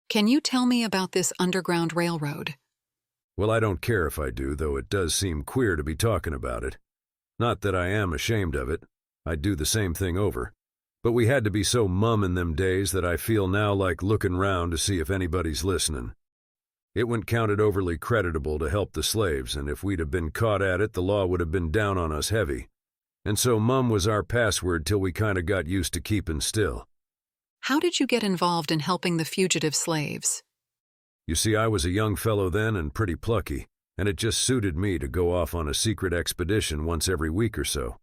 Can you tell me about this Underground Railroad? Well, I don't care if I do, though it does seem queer to be talking about it. Not that I am ashamed of it. I'd do the same thing over. But we had to be so mum in them days that I feel now like looking round to see if anybody's listening. It wouldn't counted overly creditable to help the slaves, and if we'd have been caught at it, the law would have been down on us heavy. And so mum was our password till we kinda got used to keeping still. How did you get involved in helping the fugitive slaves? You see, I was a young fellow then and pretty plucky, and it just suited me to go off on a secret expedition once every week or so.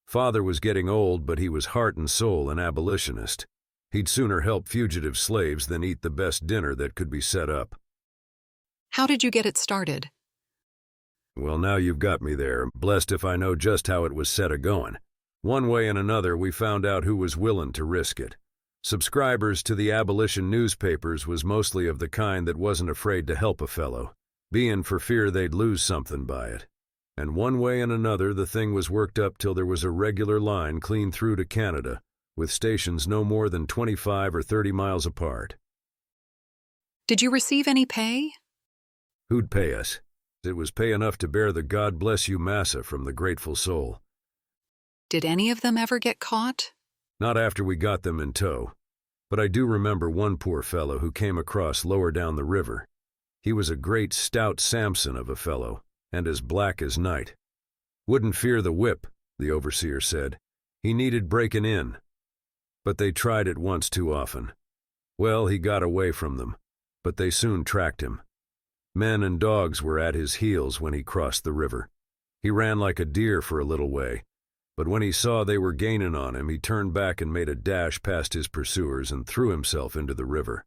Father was getting old, but he was heart and soul an abolitionist. He'd sooner help fugitive slaves than eat the best dinner that could be set up. How did you get it started? Well, now you've got me there, blessed if I know just how it was set a-going. One way and another, we found out who was willing to risk it. Subscribers to the abolition newspapers was mostly of the kind that wasn't afraid to help a fellow, being for fear they'd lose something by it. And one way and another, the thing was worked up till there was a regular line clean through to Canada, with stations no more than 25 or 30 miles apart. Did you receive any pay? Who'd pay us? It was pay enough to bear the God bless you massa from the grateful soul. Did any of them ever get caught? Not after we got them in tow. But I do remember one poor fellow who came across lower down the river. He was a great stout Samson of a fellow, and as black as night. Wouldn't fear the whip, the overseer said. He needed breaking in. But they tried it once too often. Well, he got away from them, but they soon tracked him. Men and dogs were at his heels when he crossed the river. He ran like a deer for a little way, but when he saw they were gaining on him, he turned back and made a dash past his pursuers and threw himself into the river.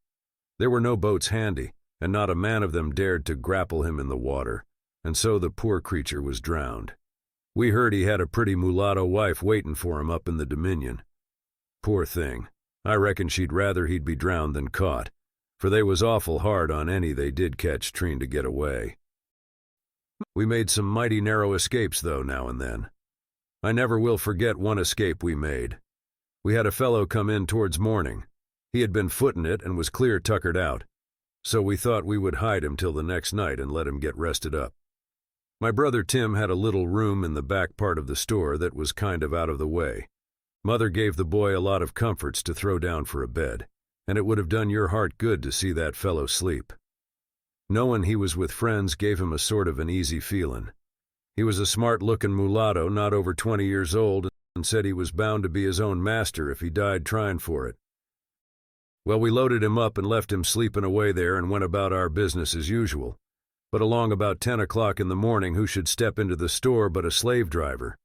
There were no boats handy, and not a man of them dared to grapple him in the water, and so the poor creature was drowned. We heard he had a pretty mulatto wife waiting for him up in the Dominion. Poor thing. I reckon she'd rather he'd be drowned than caught, for they was awful hard on any they did catch trying to get away. We made some mighty narrow escapes, though, now and then. I never will forget one escape we made. We had a fellow come in towards morning. He had been footing it and was clear tuckered out, so we thought we would hide him till the next night and let him get rested up. My brother Tim had a little room in the back part of the store that was kind of out of the way. Mother gave the boy a lot of comforts to throw down for a bed, and it would have done your heart good to see that fellow sleep. Knowing he was with friends gave him a sort of an easy feeling. He was a smart-looking mulatto, not over 20 years old, and said he was bound to be his own master if he died trying for it. Well, we loaded him up and left him sleeping away there and went about our business as usual. But along about 10 o'clock in the morning, who should step into the store but a slave driver?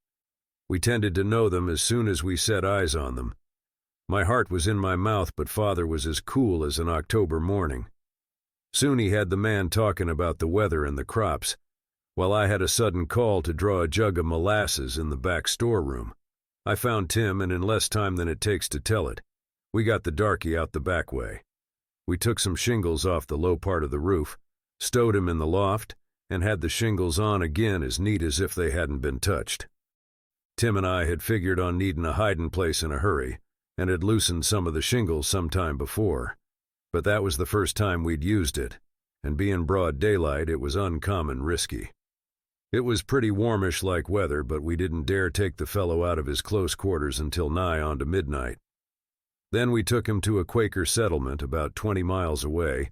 We tended to know them as soon as we set eyes on them. My heart was in my mouth, but Father was as cool as an October morning. Soon he had the man talking about the weather and the crops, while I had a sudden call to draw a jug of molasses in the back storeroom. I found Tim, and in less time than it takes to tell it, we got the darky out the back way. We took some shingles off the low part of the roof, stowed him in the loft, and had the shingles on again as neat as if they hadn't been touched. Tim and I had figured on needing a hiding place in a hurry, and had loosened some of the shingles some time before. But that was the first time we'd used it, and being broad daylight, it was uncommon risky. It was pretty warmish-like weather, but we didn't dare take the fellow out of his close quarters until nigh on to midnight. Then we took him to a Quaker settlement about 20 miles away,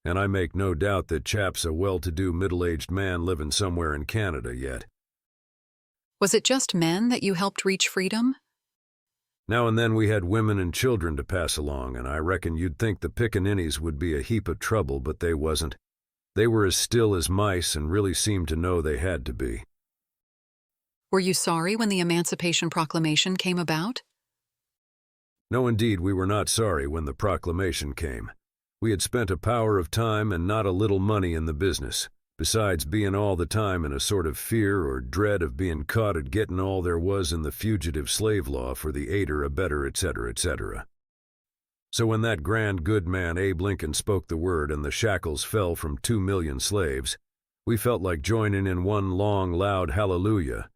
and I make no doubt that chap's a well-to-do middle-aged man living somewhere in Canada yet. Was it just men that you helped reach freedom? Now and then we had women and children to pass along, and I reckon you'd think the pickaninnies would be a heap of trouble, but they wasn't. They were as still as mice and really seemed to know they had to be. Were you sorry when the Emancipation Proclamation came about? No, indeed, we were not sorry when the proclamation came. We had spent a power of time and not a little money in the business, besides being all the time in a sort of fear or dread of being caught at getting all there was in the fugitive slave law for the aider, abettor, etc., etc. So when that grand good man Abe Lincoln spoke the word and the shackles fell from 2 million slaves, we felt like joining in one long, loud hallelujah,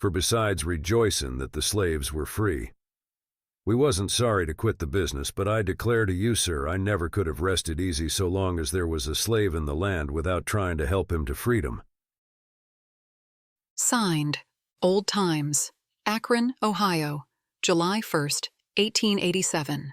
for besides rejoicing that the slaves were free, We wasn't sorry to quit the business, but I declare to you, sir, I never could have rested easy so long as there was a slave in the land without trying to help him to freedom. Signed, Old Times, Akron, Ohio, July 1st, 1887.